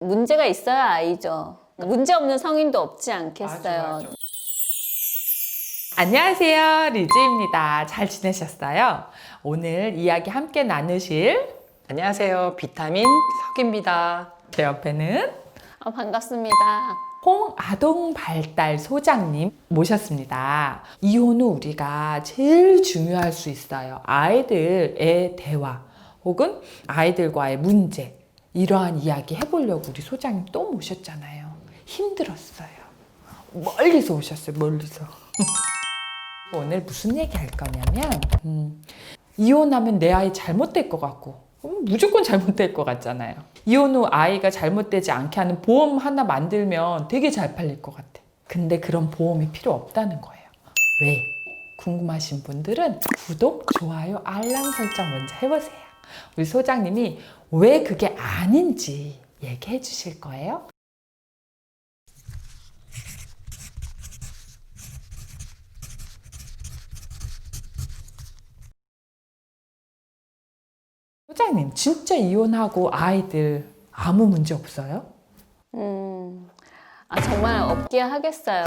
문제가 있어야 아이죠. 문제 없는 성인도 없지 않겠어요. 맞아. 안녕하세요, 리즈입니다. 잘 지내셨어요? 오늘 이야기 함께 나누실 안녕하세요. 비타민 석입니다. 제 옆에는 반갑습니다. 홍아동발달 소장님 모셨습니다. 이혼 후 우리가 제일 중요할 수 있어요. 아이들의 대화 혹은 아이들과의 문제, 이러한 이야기 해보려고 우리 소장님 또 모셨잖아요. 힘들었어요. 멀리서 오셨어요. 멀리서. 오늘 무슨 얘기 할 거냐면 이혼하면 내 아이 잘못될 것 같고 무조건 잘못될 것 같잖아요. 이혼 후 아이가 잘못되지 않게 하는 보험 하나 만들면 되게 잘 팔릴 것 같아. 근데 그런 보험이 필요 없다는 거예요. 왜? 궁금하신 분들은 구독, 좋아요, 알람 설정 먼저 해보세요. 우리 소장님이 왜 그게 아닌지 얘기해 주실 거예요. 소장님, 진짜 이혼하고 아이들 아무 문제 없어요? 정말 없게 하겠어요.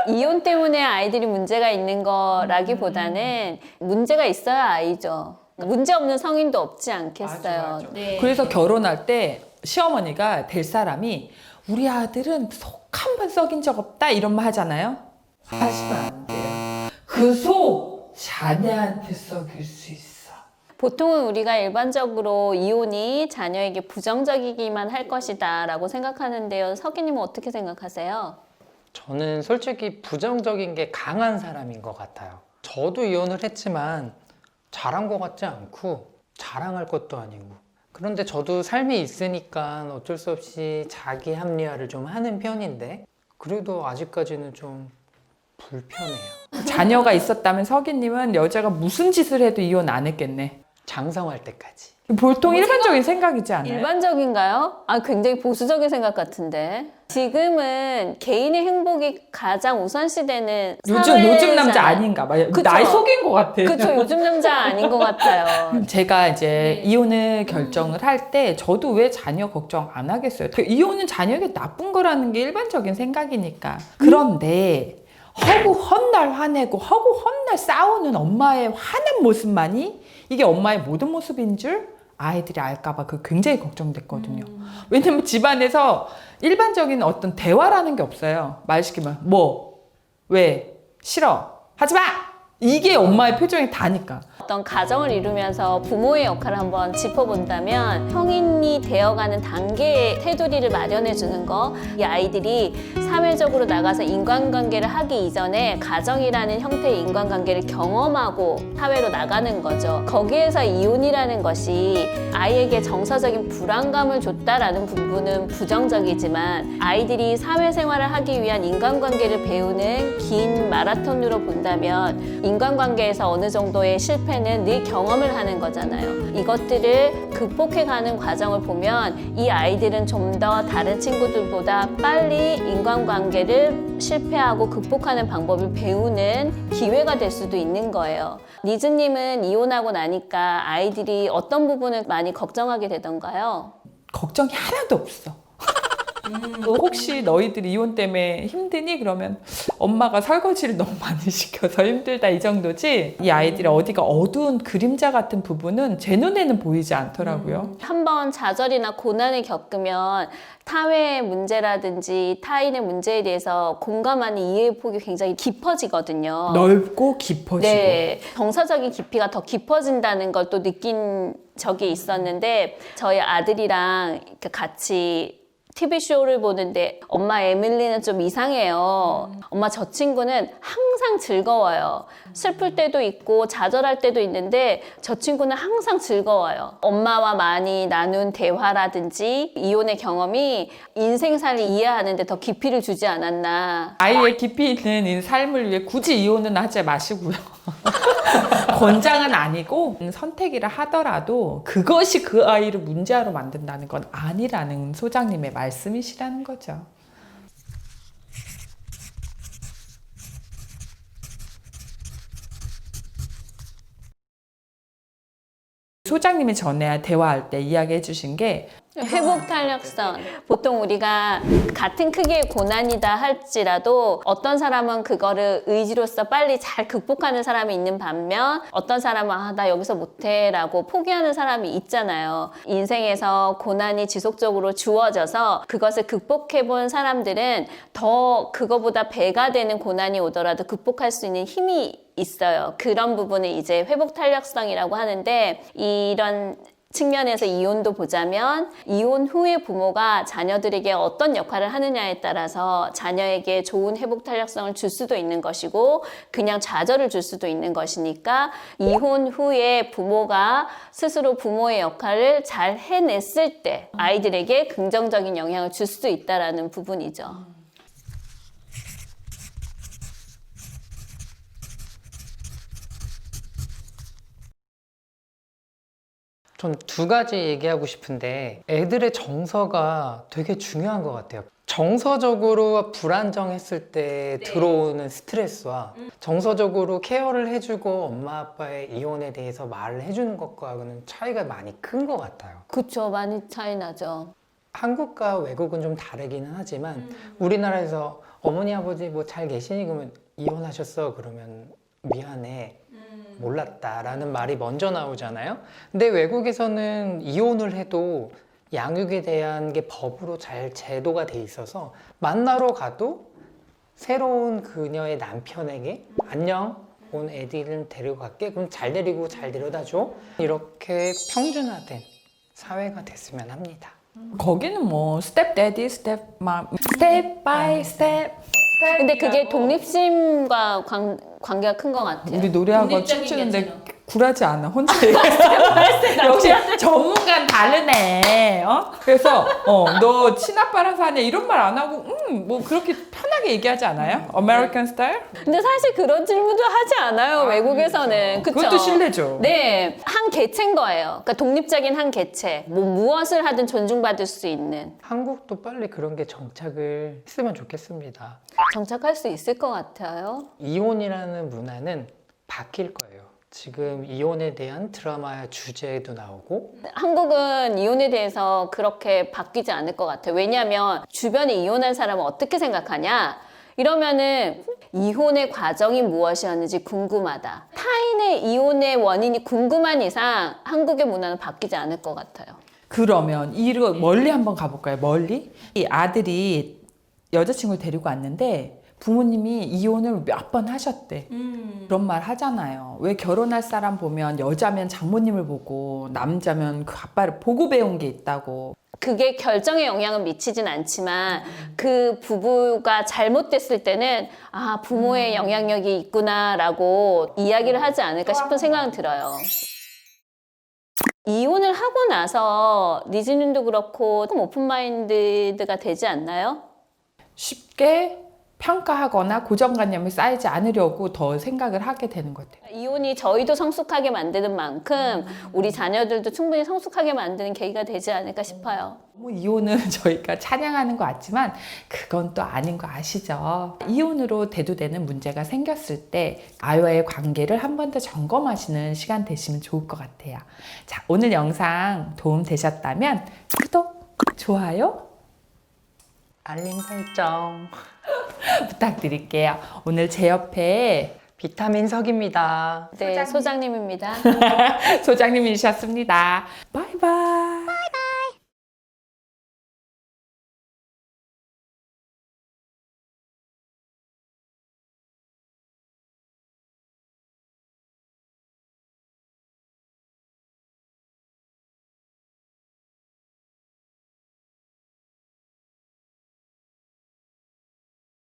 이혼 때문에 아이들이 문제가 있는 거라기보다는 문제가 있어야 아이죠. 문제 없는 성인도 없지 않겠어요. 맞아. 네. 그래서 결혼할 때 시어머니가 될 사람이 우리 아들은 속 한 번 썩인 적 없다 이런 말 하잖아요. 하시면 안 돼요. 그 속 자네한테 썩일 수 있어. 보통은 우리가 일반적으로 이혼이 자녀에게 부정적이기만 할 것이다 라고 생각하는데요. 석이님은 어떻게 생각하세요? 저는 솔직히 부정적인 게 강한 사람인 것 같아요. 저도 이혼을 했지만 잘한 것 같지 않고 자랑할 것도 아니고. 그런데 저도 삶이 있으니까 어쩔 수 없이 자기 합리화를 좀 하는 편인데 그래도 아직까지는 좀 불편해요. 자녀가 있었다면 석이님은 여자가 무슨 짓을 해도 이혼 안 했겠네. 장성할 때까지. 보통 일반적인 생각이지 않아요? 일반적인가요? 굉장히 보수적인 생각 같은데. 지금은 개인의 행복이 가장 우선시되는 요즘 남자 사회잖아요. 아닌가 봐요. 그쵸? 날 속인 것 같아. 그쵸, 요즘 남자 아닌 것 같아요. 제가 이제 이혼을 결정을 할 때 저도 왜 자녀 걱정 안 하겠어요. 이혼은 자녀에게 나쁜 거라는 게 일반적인 생각이니까. 그런데 허구 헛날 화내고 허구 헛날 싸우는 엄마의 화난 모습만이 이게 엄마의 모든 모습인 줄 아이들이 알까봐 그 굉장히 걱정됐거든요. 왜냐면 집안에서 일반적인 어떤 대화라는 게 없어요. 말 시키면 뭐, 왜, 싫어, 하지 마! 이게 엄마의 표정이 다니까. 어떤 가정을 이루면서 부모의 역할을 한번 짚어본다면 성인이 되어가는 단계의 테두리를 마련해 주는 거, 이 아이들이 사회적으로 나가서 인간관계를 하기 이전에 가정이라는 형태의 인간관계를 경험하고 사회로 나가는 거죠. 거기에서 이혼이라는 것이 아이에게 정서적인 불안감을 줬다라는 부분은 부정적이지만 아이들이 사회생활을 하기 위한 인간관계를 배우는 긴 마라톤으로 본다면 인간관계에서 어느 정도의 실패는 늘 경험을 하는 거잖아요. 이것들을 극복해가는 과정을 보면 이 아이들은 좀 더 다른 친구들보다 빨리 인간관계를 실패하고 극복하는 방법을 배우는 기회가 될 수도 있는 거예요. 리즈님은 이혼하고 나니까 아이들이 어떤 부분을 많이 걱정하게 되던가요? 걱정이 하나도 없어. 혹시 너희들이 이혼 때문에 힘드니? 그러면 엄마가 설거지를 너무 많이 시켜서 힘들다 이 정도지 이 아이들의 어디가 어두운 그림자 같은 부분은 제 눈에는 보이지 않더라고요. 한번 좌절이나 고난을 겪으면 타회의 문제라든지 타인의 문제에 대해서 공감하는 이해의 폭이 굉장히 깊어지거든요. 넓고 깊어지고. 네, 정서적인 깊이가 더 깊어진다는 걸 또 느낀 적이 있었는데 저희 아들이랑 이렇게 같이 TV쇼를 보는데 엄마 에밀리는 좀 이상해요. 엄마 저 친구는 항상 즐거워요. 슬플 때도 있고 좌절할 때도 있는데 저 친구는 항상 즐거워요. 엄마와 많이 나눈 대화라든지 이혼의 경험이 인생살이 이해하는 데 더 깊이를 주지 않았나. 아이의 깊이 있는 이 삶을 위해 굳이 이혼은 하지 마시고요. 권장은 아니고 선택이라 하더라도 그것이 그 아이를 문제아로 만든다는 건 아니라는 소장님의 말씀이시라는 거죠. 소장님이 전에 대화할 때 이야기해 주신 게 회복 탄력성. 보통 우리가 같은 크기의 고난이다 할지라도 어떤 사람은 그거를 의지로서 빨리 잘 극복하는 사람이 있는 반면 어떤 사람은 아, 나 여기서 못해 라고 포기하는 사람이 있잖아요. 인생에서 고난이 지속적으로 주어져서 그것을 극복해 본 사람들은 더 그거보다 배가 되는 고난이 오더라도 극복할 수 있는 힘이 있어요. 그런 부분을 이제 회복 탄력성이라고 하는데 이런 측면에서 이혼도 보자면 이혼 후에 부모가 자녀들에게 어떤 역할을 하느냐에 따라서 자녀에게 좋은 회복 탄력성을 줄 수도 있는 것이고 그냥 좌절을 줄 수도 있는 것이니까 이혼 후에 부모가 스스로 부모의 역할을 잘 해냈을 때 아이들에게 긍정적인 영향을 줄 수도 있다는 부분이죠. 전 두 가지 얘기하고 싶은데 애들의 정서가 되게 중요한 것 같아요. 정서적으로 불안정했을 때 들어오는 스트레스와 정서적으로 케어를 해주고 엄마 아빠의 이혼에 대해서 말을 해주는 것과는 차이가 많이 큰 것 같아요. 그쵸, 많이 차이 나죠. 한국과 외국은 좀 다르기는 하지만 우리나라에서 어머니 아버지 뭐 잘 계시니 그러면 이혼하셨어 그러면 미안해 몰랐다라는 말이 먼저 나오잖아요. 근데 외국에서는 이혼을 해도 양육에 대한 게 법으로 잘 제도가 돼 있어서 만나러 가도 새로운 그녀의 남편에게 안녕 온 애들은 데리고 갈게 그럼 잘 데리고 잘 데려다 줘 이렇게 평준화된 사회가 됐으면 합니다. 거기는 뭐 스텝 데디, 스텝 맘, 스텝 바이 스텝. 근데 그게 독립심과 관계가 큰 것 같아요. 우리 노래하고 독립적인 춤추는데 개체는. 굴하지 않아. 혼자 역시 전문가는 다르네. 그래서 너 친아빠랑 사냐 이런 말 안 하고 뭐 그렇게 편하게 얘기하지 않아요? 아메리칸 스타일? 근데 사실 그런 질문도 하지 않아요. 외국에서는. 그쵸? 그것도 실례죠. 네, 한 개체인 거예요. 그러니까 독립적인 한 개체. 뭐 무엇을 하든 존중받을 수 있는. 한국도 빨리 그런 게 정착을 했으면 좋겠습니다. 정착할 수 있을 것 같아요. 이혼이라는 문화는 바뀔 거예요. 지금 이혼에 대한 드라마의 주제도 나오고 한국은 이혼에 대해서 그렇게 바뀌지 않을 것 같아요. 왜냐하면 주변에 이혼한 사람은 어떻게 생각하냐? 이러면은 이혼의 과정이 무엇이었는지 궁금하다. 타인의 이혼의 원인이 궁금한 이상 한국의 문화는 바뀌지 않을 것 같아요. 그러면 이거 멀리 한번 가볼까요? 멀리? 이 아들이 여자친구를 데리고 왔는데 부모님이 이혼을 몇 번 하셨대. 그런 말 하잖아요. 왜 결혼할 사람 보면 여자면 장모님을 보고 남자면 그 아빠를 보고 배운 게 있다고. 그게 결정에 영향은 미치진 않지만 그 부부가 잘못됐을 때는 아 부모의 영향력이 있구나라고 이야기를 하지 않을까 싶은 생각은 들어요. 이혼을 하고 나서 리즈님도 그렇고 좀 오픈마인드가 되지 않나요? 쉽게 평가하거나 고정관념이 쌓이지 않으려고 더 생각을 하게 되는 것 같아요. 이혼이 저희도 성숙하게 만드는 만큼 우리 자녀들도 충분히 성숙하게 만드는 계기가 되지 않을까 싶어요. 뭐 이혼은 저희가 찬양하는 것 같지만 그건 또 아닌 거 아시죠? 이혼으로 대두되는 문제가 생겼을 때 아이와의 관계를 한 번 더 점검하시는 시간 되시면 좋을 것 같아요. 자, 오늘 영상 도움 되셨다면 구독, 좋아요 알림 설정 부탁드릴게요. 오늘 제 옆에 비타민석입니다. 네, 소장님입니다. 소장님이셨습니다. 바이바이.